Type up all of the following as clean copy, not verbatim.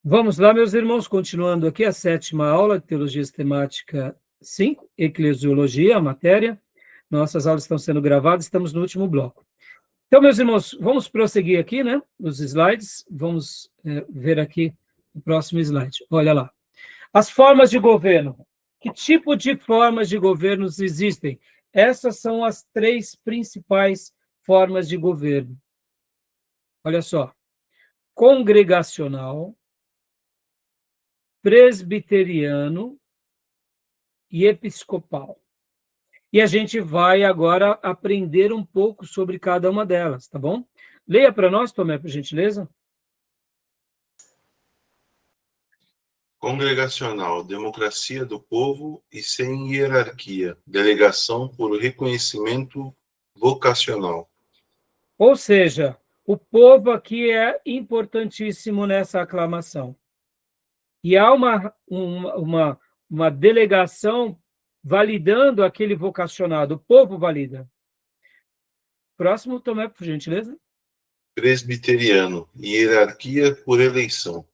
Vamos lá, meus irmãos, continuando aqui a 7ª aula de Teologia Sistemática 5, Eclesiologia, a matéria. Nossas aulas estão sendo gravadas, estamos no último bloco. Então, meus irmãos, vamos prosseguir aqui, né, nos slides. Vamos ver aqui o próximo slide. Olha lá. As formas de governo. Que tipo de formas de governos existem? Essas são as 3 principais formas de governo. Olha só. Congregacional, presbiteriano e episcopal. E a gente vai agora aprender um pouco sobre cada uma delas, tá bom? Leia para nós, Tomé, por gentileza. Congregacional, democracia do povo e sem hierarquia, delegação por reconhecimento vocacional. Ou seja, o povo aqui é importantíssimo nessa aclamação. E há uma delegação validando aquele vocacionado, o povo valida. Próximo, Tomé, por gentileza. Presbiteriano, hierarquia por eleição.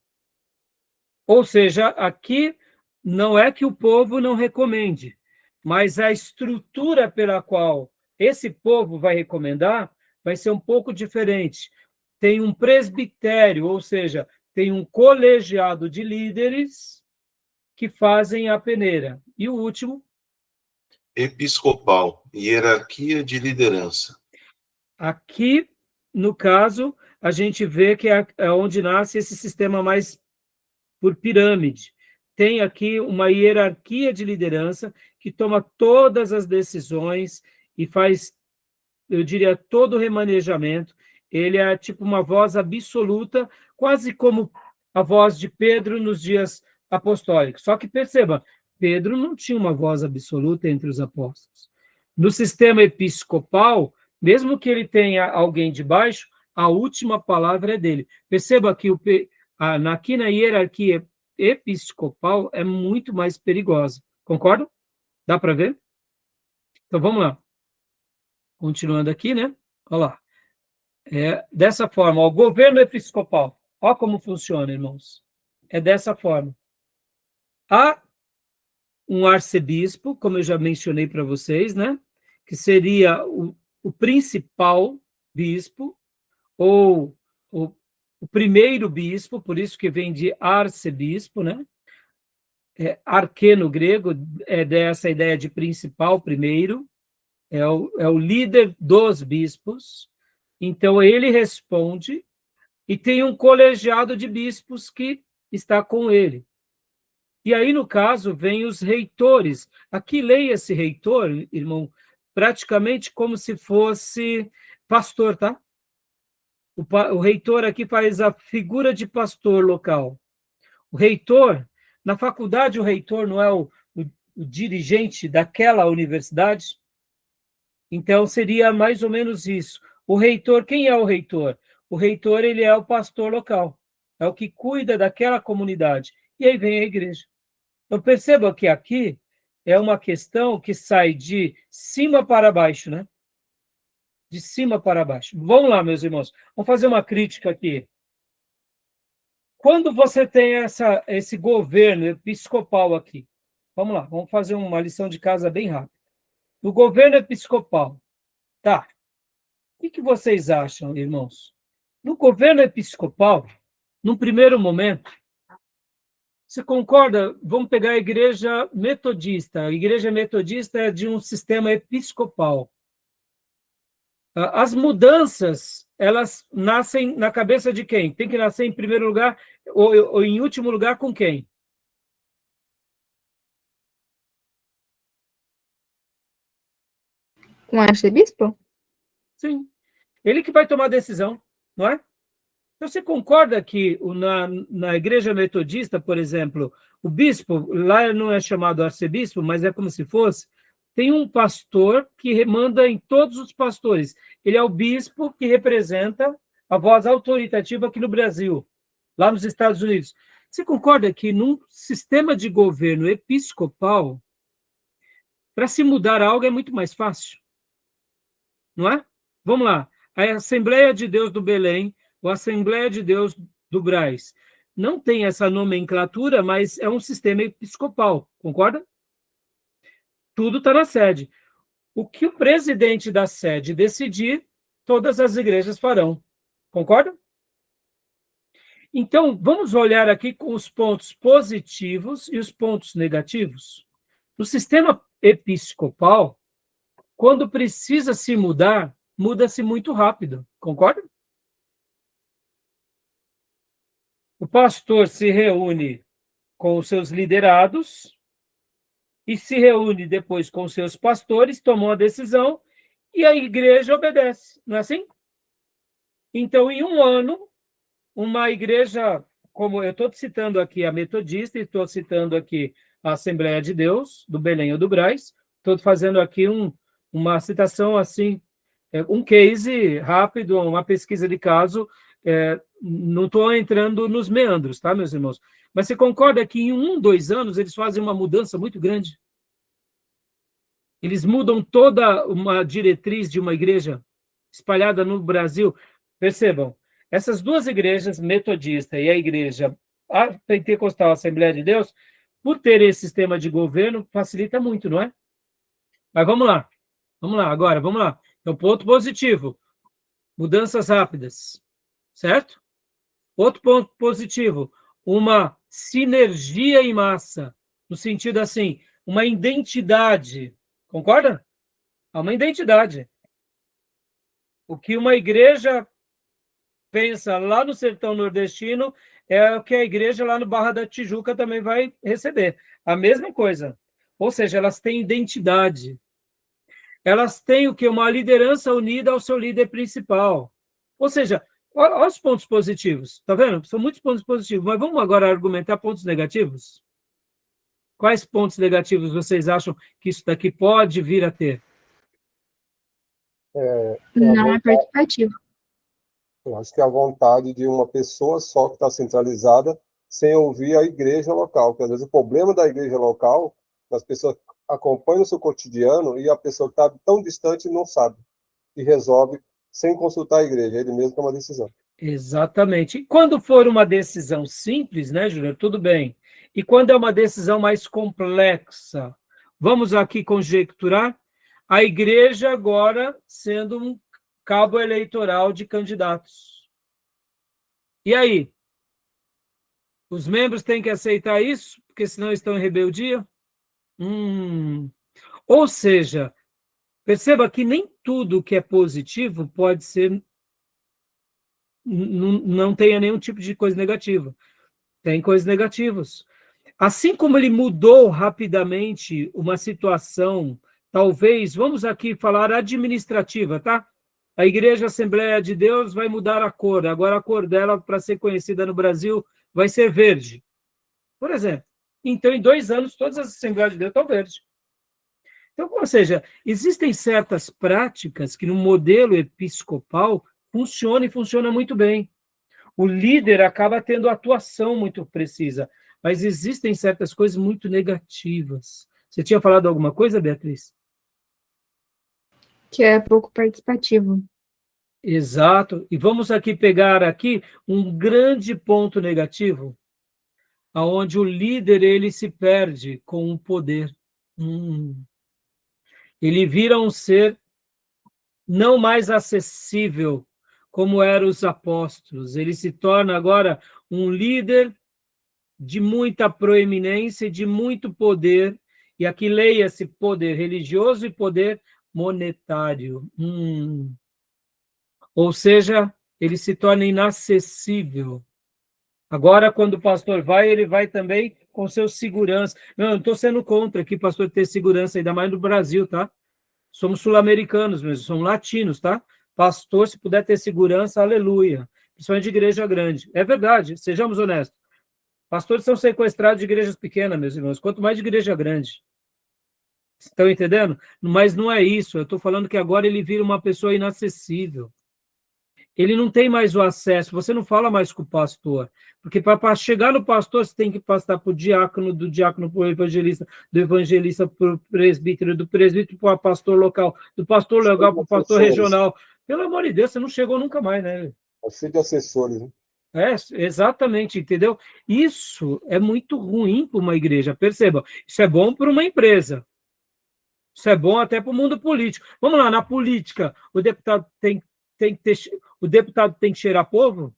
Ou seja, aqui não é que o povo não recomende, mas a estrutura pela qual esse povo vai recomendar vai ser um pouco diferente. Tem um presbitério, ou seja, tem um colegiado de líderes que fazem a peneira. E o último? Episcopal, hierarquia de liderança. Aqui, no caso, a gente vê que é onde nasce esse sistema mais por pirâmide. Tem aqui uma hierarquia de liderança que toma todas as decisões e faz, eu diria, todo o remanejamento. Ele é tipo uma voz absoluta, quase como a voz de Pedro nos dias apostólicos. Só que perceba, Pedro não tinha uma voz absoluta entre os apóstolos. No sistema episcopal, mesmo que ele tenha alguém de baixo, a última palavra é dele. Perceba que aqui na hierarquia episcopal é muito mais perigosa. Concorda? Dá para ver? Então, vamos lá. Continuando aqui, né? Olha lá. Dessa forma, o governo episcopal. Olha como funciona, irmãos. É dessa forma. Há um arcebispo, como eu já mencionei para vocês, né? Que seria o principal bispo, ou o primeiro bispo, por isso que vem de arcebispo, né? Arque no grego é dessa ideia de principal, primeiro, é o líder dos bispos. Então, ele responde e tem um colegiado de bispos que está com ele. E aí, no caso, vem os reitores. Aqui, leia-se reitor, irmão, praticamente como se fosse pastor, tá? O reitor aqui faz a figura de pastor local. O reitor, na faculdade, o reitor não é o dirigente daquela universidade? Então, seria mais ou menos isso. O reitor, quem é o reitor? O reitor, ele é o pastor local, é o que cuida daquela comunidade. E aí vem a igreja. Então, perceba que aqui é uma questão que sai de cima para baixo, né? De cima para baixo. Vamos lá, meus irmãos. Vamos fazer uma crítica aqui. Quando você tem esse governo episcopal aqui, vamos lá, vamos fazer uma lição de casa bem rápida. No governo episcopal, tá? O que vocês acham, irmãos? No governo episcopal, num primeiro momento, você concorda? Vamos pegar a igreja metodista. A igreja metodista é de um sistema episcopal. As mudanças, elas nascem na cabeça de quem? Tem que nascer em primeiro lugar ou em último lugar com quem? Com o arcebispo? Sim. Ele que vai tomar a decisão, não é? Então, você concorda que na igreja metodista, por exemplo, o bispo, lá não é chamado arcebispo, mas é como se fosse, tem um pastor que manda em todos os pastores. Ele é o bispo que representa a voz autoritativa aqui no Brasil, lá nos Estados Unidos. Você concorda que num sistema de governo episcopal, para se mudar algo é muito mais fácil? Não é? Vamos lá. A Assembleia de Deus do Belém, ou a Assembleia de Deus do Brás. não tem essa nomenclatura, mas é um sistema episcopal, concorda? Tudo está na sede. O que o presidente da sede decidir, todas as igrejas farão. Concorda? Então, vamos olhar aqui com os pontos positivos e os pontos negativos. No sistema episcopal, quando precisa se mudar, muda-se muito rápido. Concorda? O pastor se reúne com os seus liderados e se reúne depois com os seus pastores, tomam a decisão e a igreja obedece. Não é assim? Então, em um ano, uma igreja, como eu estou citando aqui a Metodista e estou citando aqui a Assembleia de Deus, do Belém ou do Brás, estou fazendo aqui uma citação assim, um case rápido, uma pesquisa de caso, não estou entrando nos meandros, tá, meus irmãos? Mas você concorda que em 1, 2 anos eles fazem uma mudança muito grande? Eles mudam toda uma diretriz de uma igreja espalhada no Brasil. Percebam, essas duas igrejas, metodista e a igreja pentecostal, Assembleia de Deus, por ter esse sistema de governo, facilita muito, não é? Mas vamos lá agora, vamos lá. Então, ponto positivo, mudanças rápidas, certo? Outro ponto positivo, uma sinergia em massa, no sentido assim, uma identidade, concorda? Há uma identidade. O que uma igreja pensa lá no sertão nordestino é o que a igreja lá no Barra da Tijuca também vai receber. A mesma coisa. Ou seja, elas têm identidade. Elas têm o que? Uma liderança unida ao seu líder principal. Ou seja, olha os pontos positivos. Está vendo? São muitos pontos positivos. Mas vamos agora argumentar pontos negativos? Quais pontos negativos vocês acham que isso daqui pode vir a ter? Não é participativo. Eu acho que é a vontade de uma pessoa só que está centralizada, sem ouvir a igreja local. Porque às vezes o problema da igreja local, as pessoas acompanham o seu cotidiano e a pessoa que está tão distante não sabe. E resolve sem consultar a igreja, ele mesmo toma uma decisão. Exatamente. E quando for uma decisão simples, né, Júnior? Tudo bem. E quando é uma decisão mais complexa? Vamos aqui conjecturar a igreja agora sendo um cabo eleitoral de candidatos. E aí? Os membros têm que aceitar isso, porque senão estão em rebeldia? Ou seja, perceba que nem tudo que é positivo pode ser, não tenha nenhum tipo de coisa negativa. Tem coisas negativas. Assim como ele mudou rapidamente uma situação, talvez, vamos aqui falar administrativa, tá? A Igreja Assembleia de Deus vai mudar a cor. Agora a cor dela, para ser conhecida no Brasil, vai ser verde. Por exemplo. Então, em 2 anos, todas as Assembleias de Deus estão verdes. Então, ou seja, existem certas práticas que no modelo episcopal funcionam e funcionam muito bem. O líder acaba tendo atuação muito precisa, mas existem certas coisas muito negativas. Você tinha falado alguma coisa, Beatriz? Que é pouco participativo. Exato. E vamos aqui pegar aqui um grande ponto negativo, aonde o líder ele se perde com o poder. Ele vira um ser não mais acessível como eram os apóstolos. Ele se torna agora um líder de muita proeminência, de muito poder, e aqui leia-se poder religioso e poder monetário. Ou seja, ele se torna inacessível. Agora, quando o pastor vai, ele vai também com seu segurança. Não estou sendo contra aqui, pastor, ter segurança, ainda mais no Brasil, tá? Somos sul-americanos mesmo, somos latinos, tá? Pastor, se puder ter segurança, aleluia. Principalmente de igreja grande. É verdade, sejamos honestos. Pastores são sequestrados de igrejas pequenas, meus irmãos, quanto mais de igreja grande. Estão entendendo? Mas não é isso, eu estou falando que agora ele vira uma pessoa inacessível. Ele não tem mais o acesso, você não fala mais com o pastor, porque para chegar no pastor você tem que passar para o diácono, do diácono para o evangelista, do evangelista para o presbítero, do presbítero para o pastor local, do pastor local para o pastor regional. Pelo amor de Deus, você não chegou nunca mais, né? É cheio de assessores, né? Exatamente, entendeu? Isso é muito ruim para uma igreja, perceba. Isso é bom para uma empresa. Isso é bom até para o mundo político. Vamos lá, na política, o deputado tem que cheirar povo?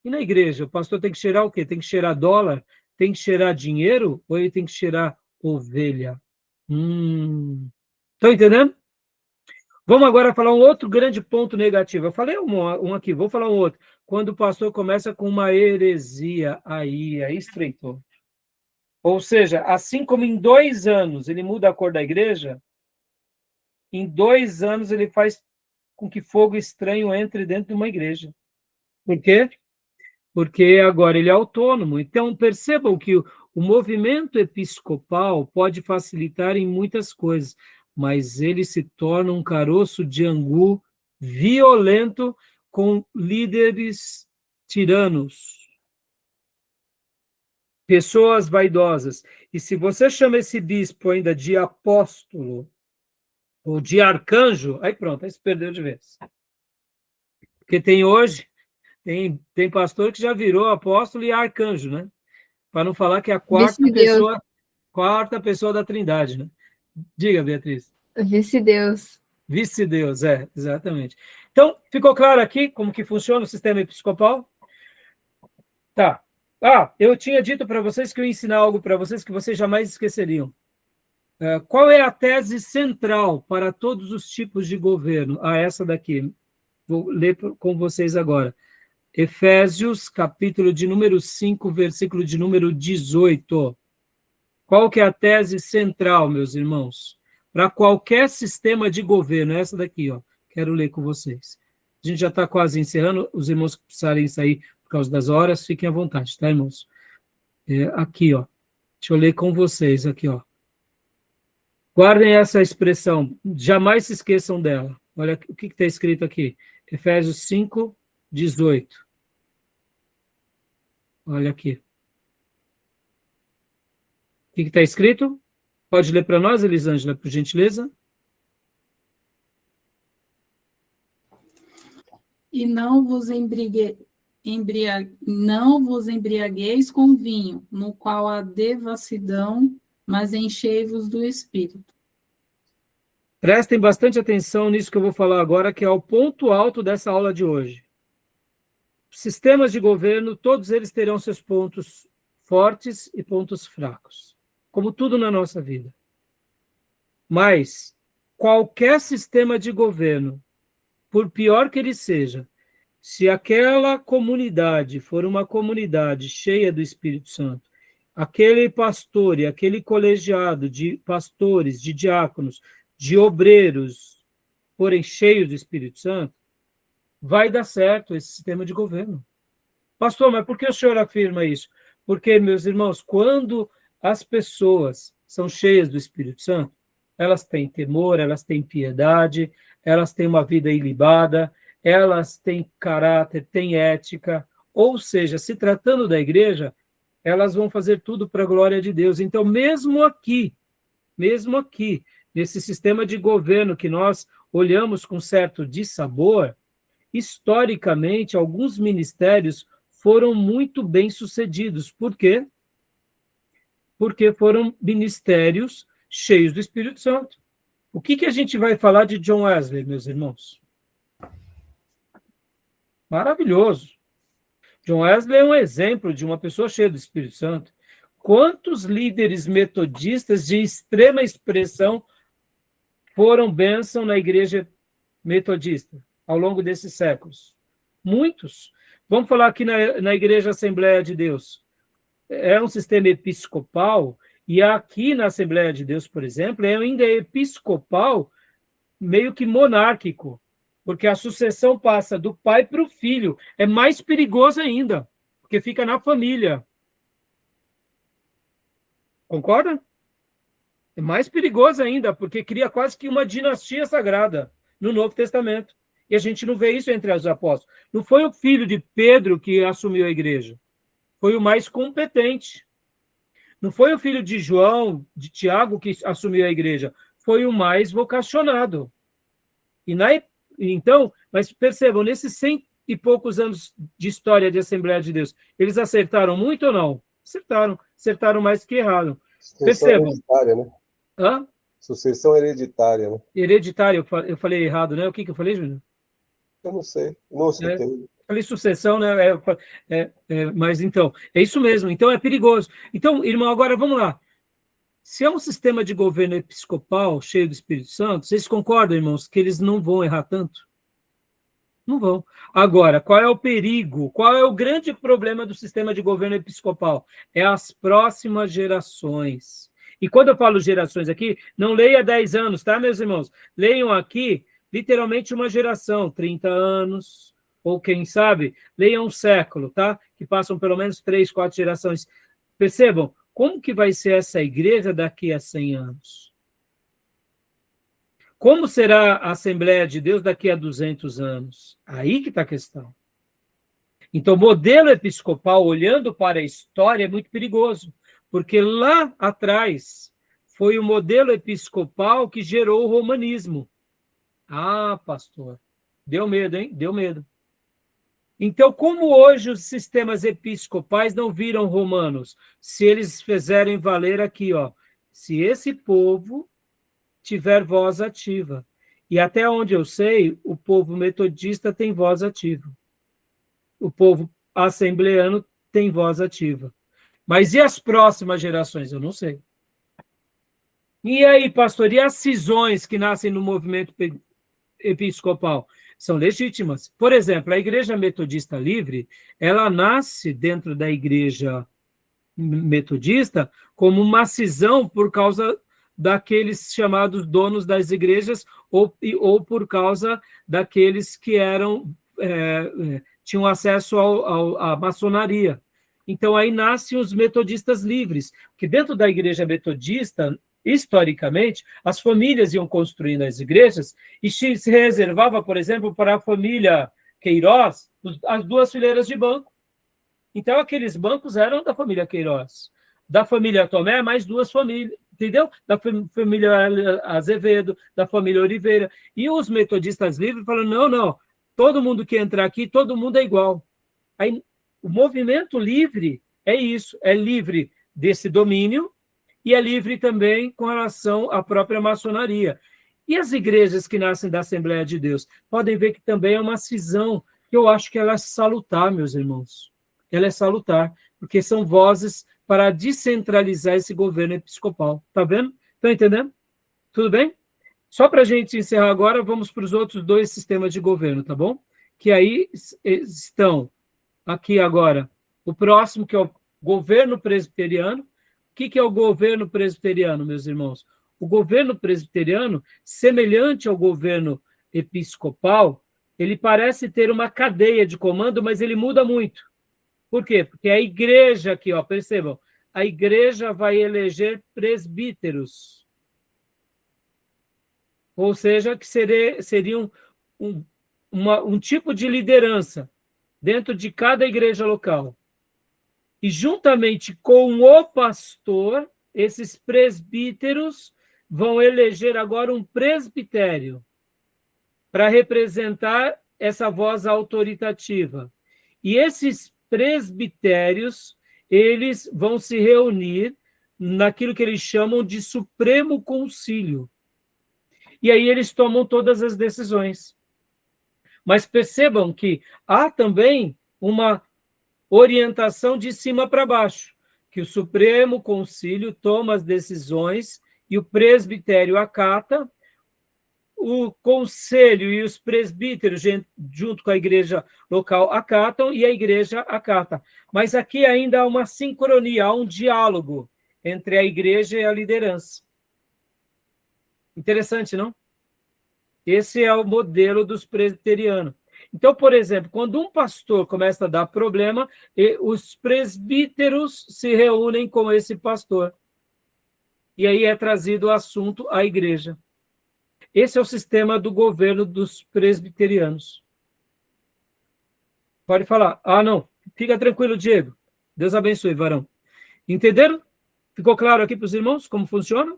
E na igreja, o pastor tem que cheirar o quê? Tem que cheirar dólar? Tem que cheirar dinheiro? Ou ele tem que cheirar ovelha? Estão entendendo? Vamos agora falar um outro grande ponto negativo. Eu falei um aqui, vou falar um outro. Quando o pastor começa com uma heresia, aí estreitou. Ou seja, assim como em 2 anos ele muda a cor da igreja, em 2 anos ele faz com que fogo estranho entre dentro de uma igreja. Por quê? Porque agora ele é autônomo. Então, percebam que o movimento episcopal pode facilitar em muitas coisas, mas ele se torna um caroço de angu violento com líderes tiranos, pessoas vaidosas. E se você chama esse bispo ainda de apóstolo ou de arcanjo, aí pronto, aí se perdeu de vez. Porque tem pastor que já virou apóstolo e arcanjo, né? Para não falar que é a quarta pessoa da Trindade, né? Diga, Beatriz. Vice-Deus. Vice-Deus, exatamente. Então, ficou claro aqui como que funciona o sistema episcopal? Tá. Eu tinha dito para vocês que eu ia ensinar algo para vocês que vocês jamais esqueceriam. Qual é a tese central para todos os tipos de governo? Essa daqui. Vou ler com vocês agora. Efésios, capítulo de número 5, versículo de número 18. Qual que é a tese central, meus irmãos? Para qualquer sistema de governo, essa daqui, quero ler com vocês. A gente já está quase encerrando, os irmãos que precisarem sair por causa das horas, fiquem à vontade, tá, irmãos? Aqui, deixa eu ler com vocês, aqui, Guardem essa expressão, jamais se esqueçam dela. Olha o que está escrito aqui. Efésios 5, 18. Olha aqui. O que está escrito? Pode ler para nós, Elisângela, por gentileza? E não vos embriagueis com vinho, no qual há devassidão, mas enchei-vos do Espírito. Prestem bastante atenção nisso que eu vou falar agora, que é o ponto alto dessa aula de hoje. Sistemas de governo, todos eles terão seus pontos fortes e pontos fracos, como tudo na nossa vida. Mas qualquer sistema de governo, por pior que ele seja, se aquela comunidade for uma comunidade cheia do Espírito Santo, aquele pastor e aquele colegiado de pastores, de diáconos, de obreiros, forem cheios do Espírito Santo, vai dar certo esse sistema de governo. Pastor, mas por que o senhor afirma isso? Porque, meus irmãos, quando as pessoas são cheias do Espírito Santo, elas têm temor, elas têm piedade, elas têm uma vida ilibada, elas têm caráter, têm ética, ou seja, se tratando da igreja, elas vão fazer tudo para a glória de Deus. Então, mesmo aqui, nesse sistema de governo que nós olhamos com certo dissabor, historicamente, alguns ministérios foram muito bem-sucedidos. Por quê? Porque foram ministérios cheios do Espírito Santo. O que a gente vai falar de John Wesley, meus irmãos? Maravilhoso. John Wesley é um exemplo de uma pessoa cheia do Espírito Santo. Quantos líderes metodistas de extrema expressão foram bênção na igreja metodista ao longo desses séculos? Muitos. Vamos falar aqui na Igreja Assembleia de Deus. É um sistema episcopal, e aqui na Assembleia de Deus, por exemplo, é ainda episcopal meio que monárquico, porque a sucessão passa do pai para o filho. É mais perigoso ainda, porque fica na família. Concorda? É mais perigoso ainda, porque cria quase que uma dinastia sagrada no Novo Testamento. E a gente não vê isso entre os apóstolos. Não foi o filho de Pedro que assumiu a igreja. Foi o mais competente. Não foi o filho de João, de Tiago, que assumiu a igreja. Foi o mais vocacionado. Então, mas percebam, nesse e poucos anos de história de Assembleia de Deus. Eles acertaram muito ou não? Acertaram mais que erraram. Sucessão Percebam. hereditária, né? Hã? Sucessão hereditária, né? Hereditário, eu falei errado, né? O que eu falei, Júnior? Eu não sei. Não sei. Falei sucessão, né? Mas então, é isso mesmo. Então, é perigoso. Então, irmão, agora vamos lá. Se é um sistema de governo episcopal cheio do Espírito Santo, vocês concordam, irmãos, que eles não vão errar tanto? Não vão. Agora, qual é o perigo? Qual é o grande problema do sistema de governo episcopal? É as próximas gerações. E quando eu falo gerações aqui, não leia 10 anos, tá, meus irmãos? Leiam aqui, literalmente, uma geração, 30 anos, ou quem sabe, leiam um século, tá? Que passam pelo menos 3, 4 gerações. Percebam, como que vai ser essa igreja daqui a 100 anos? Como será a Assembleia de Deus daqui a 200 anos? Aí que está a questão. Então, o modelo episcopal, olhando para a história, é muito perigoso, porque lá atrás foi o modelo episcopal que gerou o romanismo. Ah, pastor, deu medo, hein? Deu medo. Então, como hoje os sistemas episcopais não viram romanos? Se eles fizerem valer aqui, ó, se esse povo tiver voz ativa. E até onde eu sei, o povo metodista tem voz ativa. O povo assembleano tem voz ativa. Mas e as próximas gerações? Eu não sei. E aí, pastor, e as cisões que nascem no movimento episcopal? São legítimas. Por exemplo, a Igreja Metodista Livre, ela nasce dentro da Igreja Metodista como uma cisão por causa daqueles chamados donos das igrejas ou por causa daqueles que tinham acesso à maçonaria. Então, aí nascem os metodistas livres, que dentro da Igreja Metodista, historicamente, as famílias iam construindo as igrejas e se reservava, por exemplo, para a família Queiroz, as 2 fileiras de banco. Então, aqueles bancos eram da família Queiroz. Da família Tomé, mais 2 famílias, entendeu? Da família Azevedo, da família Oliveira. E os metodistas livres falaram, não, todo mundo que entrar aqui, todo mundo é igual. Aí, o movimento livre é isso, é livre desse domínio e é livre também com relação à própria maçonaria. E as igrejas que nascem da Assembleia de Deus? Podem ver que também é uma cisão, que eu acho que ela é salutar, meus irmãos. Ela é salutar, porque são vozes para descentralizar esse governo episcopal. Tá vendo? Estão entendendo? Tudo bem? Só para a gente encerrar agora, vamos para os outros 2 sistemas de governo, tá bom? Que aí estão aqui agora o próximo, que é o governo presbiteriano. O que é o governo presbiteriano, meus irmãos? O governo presbiteriano, semelhante ao governo episcopal, ele parece ter uma cadeia de comando, mas ele muda muito. Por quê? Porque a igreja aqui, ó, percebam, a igreja vai eleger presbíteros. Ou seja, que seriam um tipo de liderança dentro de cada igreja local. E juntamente com o pastor, esses presbíteros vão eleger agora um presbitério para representar essa voz autoritativa. E esses presbitérios, eles vão se reunir naquilo que eles chamam de Supremo Concílio. E aí eles tomam todas as decisões. Mas percebam que há também uma orientação de cima para baixo, que o Supremo Concílio toma as decisões e o presbitério acata, o conselho e os presbíteros, junto com a igreja local, acatam e a igreja acata. Mas aqui ainda há uma sincronia, há um diálogo entre a igreja e a liderança. Interessante, não? Esse é o modelo dos presbiterianos. Então, por exemplo, quando um pastor começa a dar problema, os presbíteros se reúnem com esse pastor. E aí é trazido o assunto à igreja. Esse é o sistema do governo dos presbiterianos. Pode falar. Ah, não. Fica tranquilo, Diego. Deus abençoe, varão. Entenderam? Ficou claro aqui para os irmãos como funciona?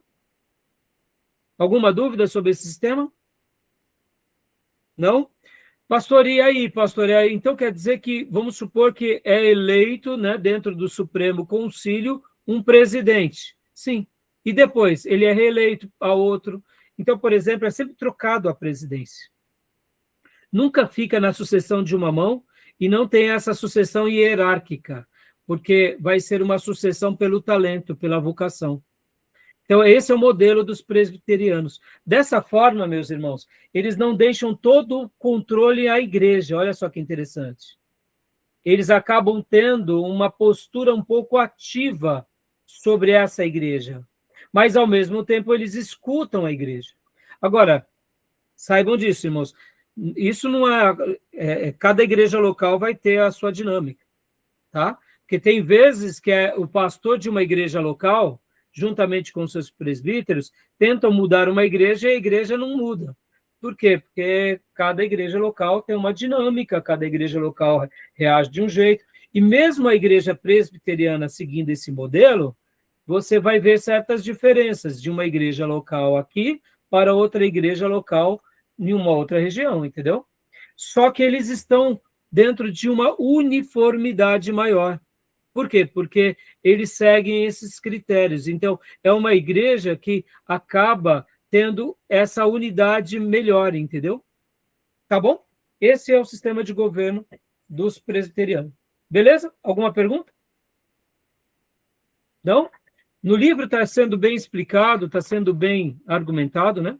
Alguma dúvida sobre esse sistema? Não? Pastor, e aí, pastor? E aí? Então quer dizer que, vamos supor que é eleito, né, dentro do Supremo Concílio, um presidente. Sim. E depois, ele é reeleito a outro. Então, por exemplo, é sempre trocado a presidência. Nunca fica na sucessão de uma mão e não tem essa sucessão hierárquica, porque vai ser uma sucessão pelo talento, pela vocação. Então, esse é o modelo dos presbiterianos. Dessa forma, meus irmãos, eles não deixam todo o controle à igreja. Olha só que interessante. Eles acabam tendo uma postura um pouco ativa sobre essa igreja. Mas, ao mesmo tempo, eles escutam a igreja. Agora, saibam disso, irmãos. Isso não é... cada igreja local vai ter a sua dinâmica, tá? Porque tem vezes que o pastor de uma igreja local, juntamente com seus presbíteros, tentam mudar uma igreja e a igreja não muda. Por quê? Porque cada igreja local tem uma dinâmica, cada igreja local reage de um jeito. E mesmo a igreja presbiteriana seguindo esse modelo, você vai ver certas diferenças de uma igreja local aqui para outra igreja local em uma outra região, entendeu? Só que eles estão dentro de uma uniformidade maior. Por quê? Porque eles seguem esses critérios. Então, é uma igreja que acaba tendo essa unidade melhor, entendeu? Tá bom? Esse é o sistema de governo dos presbiterianos. Beleza? Alguma pergunta? Não? No livro está sendo bem explicado, está sendo bem argumentado, né?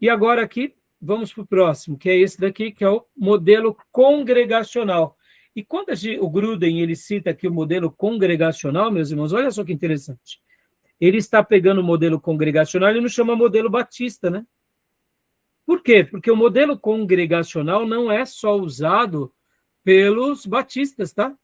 E agora aqui, vamos para o próximo, que é esse daqui, que é o modelo congregacional. E quando o Gruden ele cita aqui o modelo congregacional, meus irmãos, olha só que interessante. Ele está pegando o modelo congregacional e não chama modelo batista, né? Por quê? Porque o modelo congregacional não é só usado pelos batistas, tá?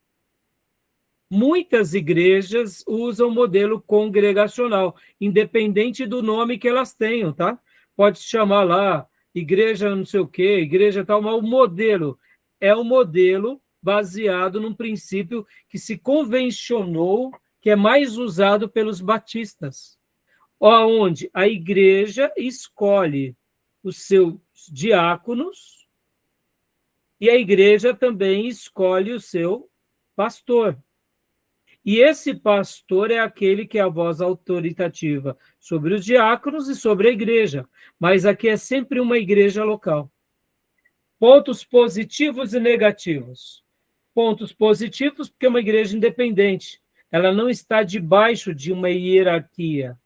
Muitas igrejas usam o modelo congregacional, independente do nome que elas tenham, tá? Pode se chamar lá, igreja não sei o quê, igreja tal, mas o modelo é o modelo baseado num princípio que se convencionou, que é mais usado pelos batistas, onde a igreja escolhe os seus diáconos e a igreja também escolhe o seu pastor. E esse pastor é aquele que é a voz autoritativa sobre os diáconos e sobre a igreja, mas aqui é sempre uma igreja local. Pontos positivos e negativos. Pontos positivos, porque é uma igreja independente. Ela não está debaixo de uma hierarquia.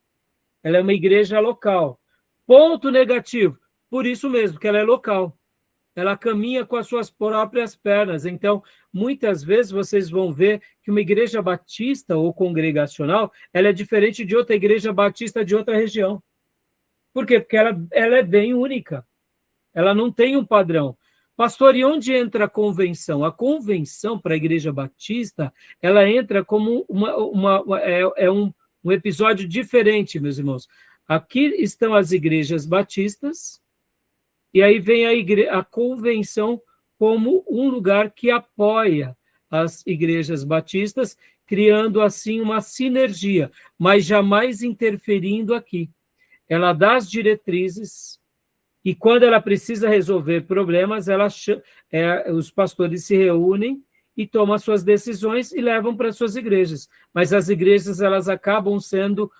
Ela é uma igreja local. Ponto negativo, por isso mesmo, que ela é local. Ela caminha com as suas próprias pernas. Então, muitas vezes vocês vão ver que uma igreja batista ou congregacional, ela é diferente de outra igreja batista de outra região. Por quê? Porque ela é bem única. Ela não tem um padrão. Pastor, e onde entra a convenção? A convenção para a igreja batista, ela entra como um episódio diferente, meus irmãos. Aqui estão as igrejas batistas, e aí vem a convenção como um lugar que apoia as igrejas batistas, criando assim uma sinergia, mas jamais interferindo aqui. Ela dá as diretrizes, e quando ela precisa resolver problemas, os pastores se reúnem e tomam as suas decisões e levam para as suas igrejas. Mas as igrejas elas acabam sendo,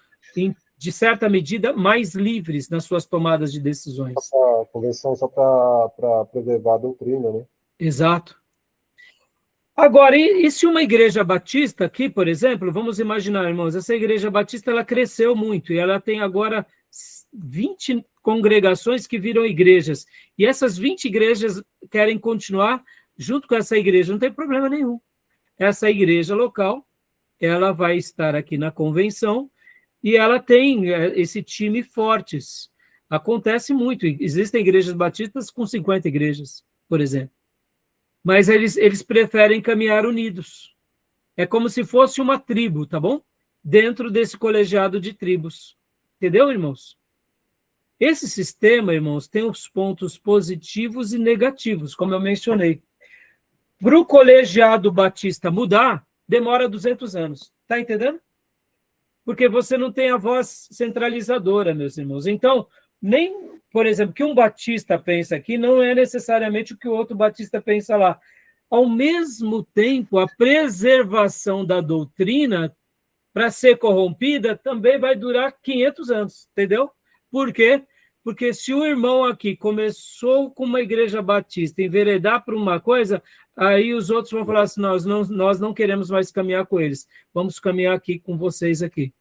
de certa medida, mais livres nas suas tomadas de decisões. A convenção só para preservar a doutrina, né? Exato. Agora, e se uma igreja batista aqui, por exemplo, vamos imaginar, irmãos, essa igreja batista ela cresceu muito e ela tem agora 20 congregações que viram igrejas. E essas 20 igrejas querem continuar junto com essa igreja, não tem problema nenhum. Essa igreja local, ela vai estar aqui na convenção e ela tem esse time fortes. Acontece muito. Existem igrejas batistas com 50 igrejas, por exemplo. Mas eles preferem caminhar unidos. É como se fosse uma tribo, tá bom? Dentro desse colegiado de tribos. Entendeu, irmãos? Esse sistema, irmãos, tem os pontos positivos e negativos, como eu mencionei. Para o colegiado batista mudar, demora 200 anos. Está entendendo? Porque você não tem a voz centralizadora, meus irmãos. Então, nem, por exemplo, o que um batista pensa aqui não é necessariamente o que o outro batista pensa lá. Ao mesmo tempo, a preservação da doutrina, para ser corrompida, também vai durar 500 anos, entendeu? Por quê? Porque se o irmão aqui começou com uma igreja batista, enveredar para uma coisa, aí os outros vão falar assim, nós não queremos mais caminhar com eles, vamos caminhar aqui com vocês aqui.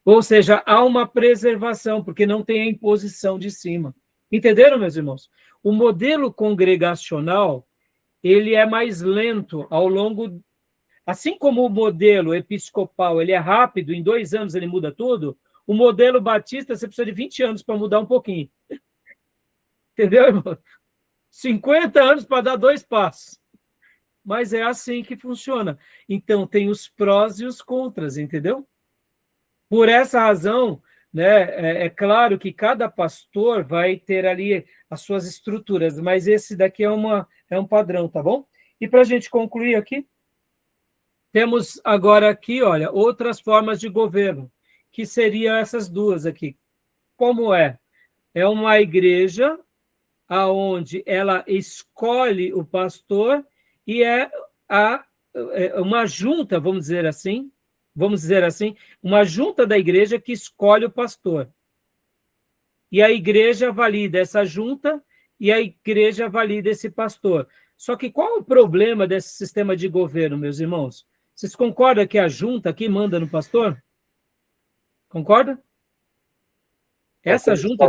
Ou seja, há uma preservação, porque não tem a imposição de cima. Entenderam, meus irmãos? O modelo congregacional, ele é mais lento ao longo... Assim como o modelo episcopal, ele é rápido, em 2 anos ele muda tudo, o modelo batista, você precisa de 20 anos para mudar um pouquinho. Entendeu, irmão? 50 anos para dar 2 passos. Mas é assim que funciona. Então, tem os prós e os contras, entendeu? Por essa razão, né, é claro que cada pastor vai ter ali as suas estruturas, mas esse daqui é um padrão, tá bom? E para a gente concluir aqui, temos agora aqui, olha, outras formas de governo, que seriam essas duas aqui. Como é? É uma igreja aonde ela escolhe o pastor e é uma junta, vamos dizer assim, uma junta da igreja que escolhe o pastor. E a igreja valida essa junta e a igreja valida esse pastor. Só que qual é o problema desse sistema de governo, meus irmãos? Vocês concordam que a junta aqui manda no pastor? Concorda? Essa junta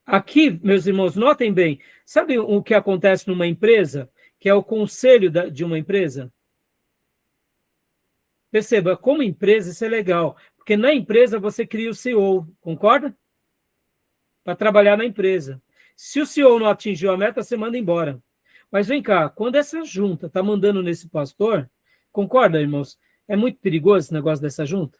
aqui, meus irmãos, notem bem, sabe o que acontece numa empresa, que é o conselho de uma empresa? Perceba, como empresa isso é legal, porque na empresa você cria o CEO, concorda? Para trabalhar na empresa. Se o CEO não atingiu a meta, você manda embora. Mas vem cá, quando essa junta está mandando nesse pastor, concorda, irmãos? É muito perigoso esse negócio dessa junta.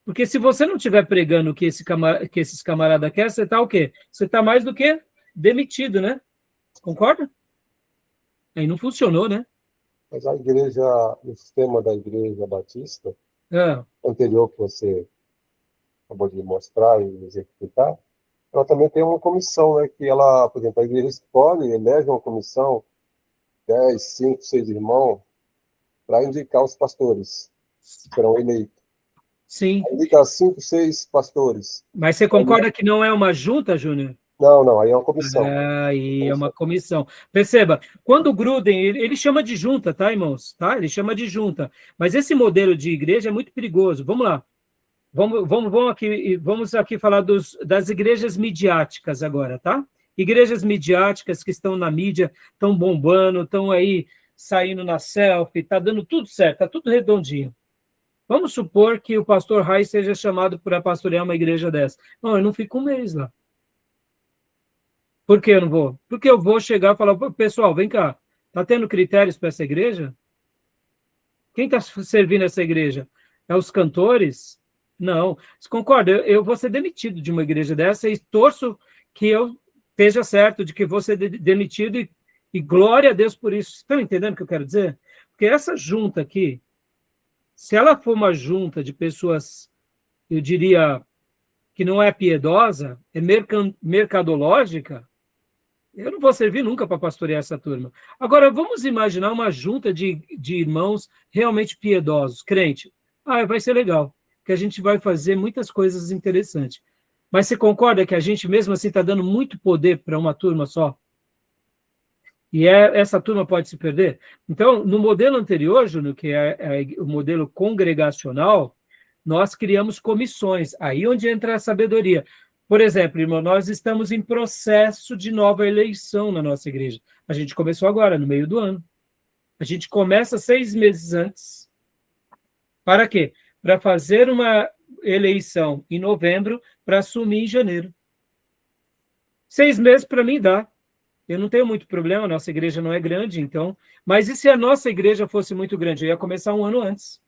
Porque se você não estiver pregando o que esses camaradas querem, você está o quê? Você está mais do que demitido, né? Concorda? Aí não funcionou, né? Mas a igreja, o sistema da igreja batista, É. anterior que você acabou de mostrar e executar, ela também tem uma comissão, né? Que ela, por exemplo, a igreja escolhe, elege uma comissão, 10, 5, 6 irmãos, para indicar os pastores que serão eleitos. Sim. Indica 5, 6 pastores. Mas você concorda que não é uma junta, Júnior? Não, aí é uma comissão. Aí é uma comissão. Perceba, quando o Gruden, ele chama de junta, tá, irmãos? Tá? Ele chama de junta. Mas esse modelo de igreja é muito perigoso. Vamos lá. Vamos aqui falar das igrejas midiáticas agora, tá? Igrejas midiáticas que estão na mídia, estão bombando, estão aí saindo na selfie, está dando tudo certo, está tudo redondinho. Vamos supor que o pastor Rai seja chamado para pastorear uma igreja dessa. Não, eu não fico um mês lá. Por que eu não vou? Porque eu vou chegar e falar, pessoal, vem cá, está tendo critérios para essa igreja? Quem está servindo essa igreja? É os cantores? Não. Você concorda? Eu vou ser demitido de uma igreja dessa e torço que eu esteja certo de que vou ser demitido e glória a Deus por isso. Estão entendendo o que eu quero dizer? Porque essa junta aqui, se ela for uma junta de pessoas, eu diria, que não é piedosa, é mercadológica, eu não vou servir nunca para pastorear essa turma. Agora, vamos imaginar uma junta de irmãos realmente piedosos, crente. Vai ser legal, porque a gente vai fazer muitas coisas interessantes. Mas você concorda que a gente, mesmo assim, está dando muito poder para uma turma só? E essa turma pode se perder? Então, no modelo anterior, Júnior, que é o modelo congregacional, nós criamos comissões. Aí onde entra a sabedoria. Por exemplo, irmão, nós estamos em processo de nova eleição na nossa igreja. A gente começou agora, no meio do ano. A gente começa 6 meses antes. Para quê? Para fazer uma eleição em novembro, para assumir em janeiro. 6 meses para mim dá. Eu não tenho muito problema, a nossa igreja não é grande, então... Mas e se a nossa igreja fosse muito grande? Eu ia começar 1 ano antes.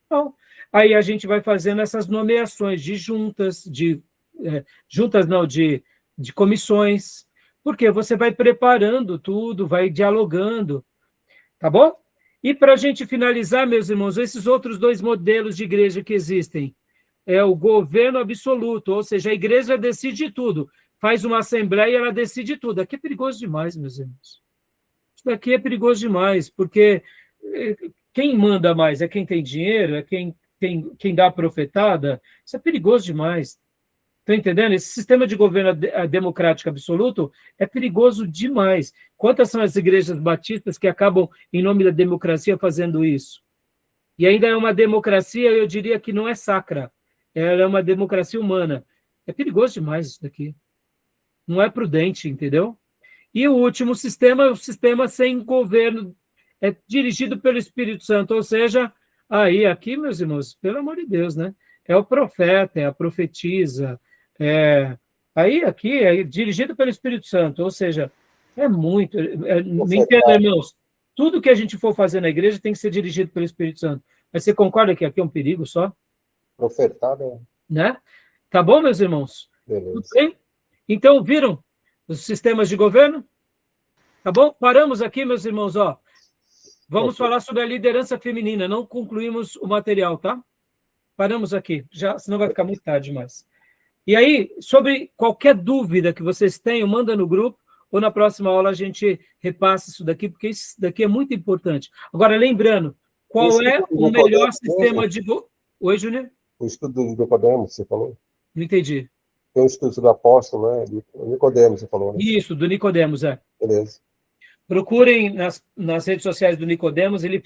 Então, aí a gente vai fazendo essas nomeações de juntas, de comissões, porque você vai preparando tudo, vai dialogando, tá bom? E para a gente finalizar, meus irmãos, esses outros 2 modelos de igreja que existem, é o governo absoluto, ou seja, a igreja decide tudo. Faz uma assembleia e ela decide tudo. Aqui é perigoso demais, meus irmãos. Isso daqui é perigoso demais, porque quem manda mais é quem tem dinheiro, é quem dá a profetada. Isso é perigoso demais. Está entendendo? Esse sistema de governo democrático absoluto é perigoso demais. Quantas são as igrejas batistas que acabam, em nome da democracia, fazendo isso? E ainda é uma democracia, eu diria que não é sacra. Ela é uma democracia humana. É perigoso demais isso daqui. Não é prudente, entendeu? E o último sistema é o sistema sem governo, é dirigido pelo Espírito Santo, ou seja, aí, aqui, meus irmãos, pelo amor de Deus, né? É o profeta, é a profetisa, aí, aqui, é dirigido pelo Espírito Santo, ou seja, é muito... me entenda, irmãos, tudo que a gente for fazer na igreja tem que ser dirigido pelo Espírito Santo. Mas você concorda que aqui é um perigo só? Profetada, Né? Tá bom, meus irmãos? beleza. Tudo bem? Então, viram os sistemas de governo? Tá bom? Paramos aqui, meus irmãos, ó. Vamos falar sobre a liderança feminina. Não concluímos o material, tá? Paramos aqui, já, senão vai ficar muito tarde demais. E aí, sobre qualquer dúvida que vocês tenham, manda no grupo, ou na próxima aula a gente repassa isso daqui, porque isso daqui é muito importante. Agora, lembrando, qual é o melhor sistema de... Oi, Júnior? O estudo do Nicodemos, você falou? Não entendi. Tem um estudo do apóstolo, né? Nicodemos, você falou, né? Isso, do Nicodemos, Beleza. Procurem nas redes sociais do Nicodemos, ele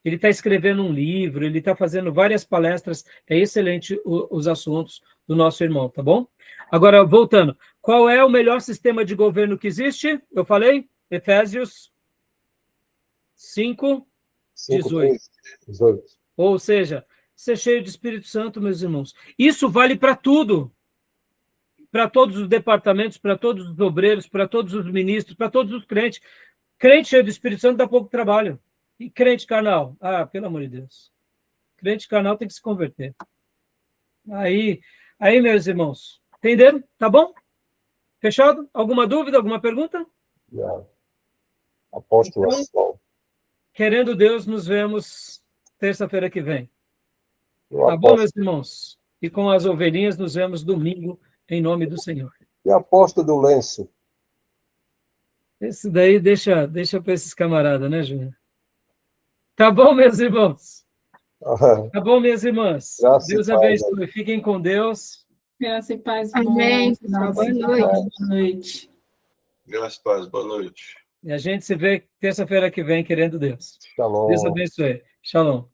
está escrevendo um livro, ele está fazendo várias palestras, é excelente os assuntos do nosso irmão, tá bom? Agora, voltando, qual é o melhor sistema de governo que existe? Eu falei? Efésios 5, 18. Ou seja, ser cheio de Espírito Santo, meus irmãos. Isso vale para tudo. Para todos os departamentos, para todos os obreiros, para todos os ministros, para todos os crentes. Crente cheio do Espírito Santo dá pouco trabalho. E crente carnal? Ah, pelo amor de Deus. Crente carnal tem que se converter. Aí, meus irmãos, entenderam? Tá bom? Fechado? Alguma dúvida, alguma pergunta? Não. Apóstolo Então, querendo Deus, nos vemos terça-feira que vem. Tá bom, meus irmãos? E com as ovelhinhas, nos vemos domingo, em nome do Senhor. E a aposta do lenço? Esse daí deixa para esses camaradas, né, Júnior? Tá bom, meus irmãos? Tá bom, minhas irmãs? Deus abençoe. Fiquem com Deus. Graça e paz. Amém. Boa noite. Boa noite. Graças e paz, boa noite. E a gente se vê terça-feira que vem, querendo Deus. Shalom. Deus abençoe. Shalom.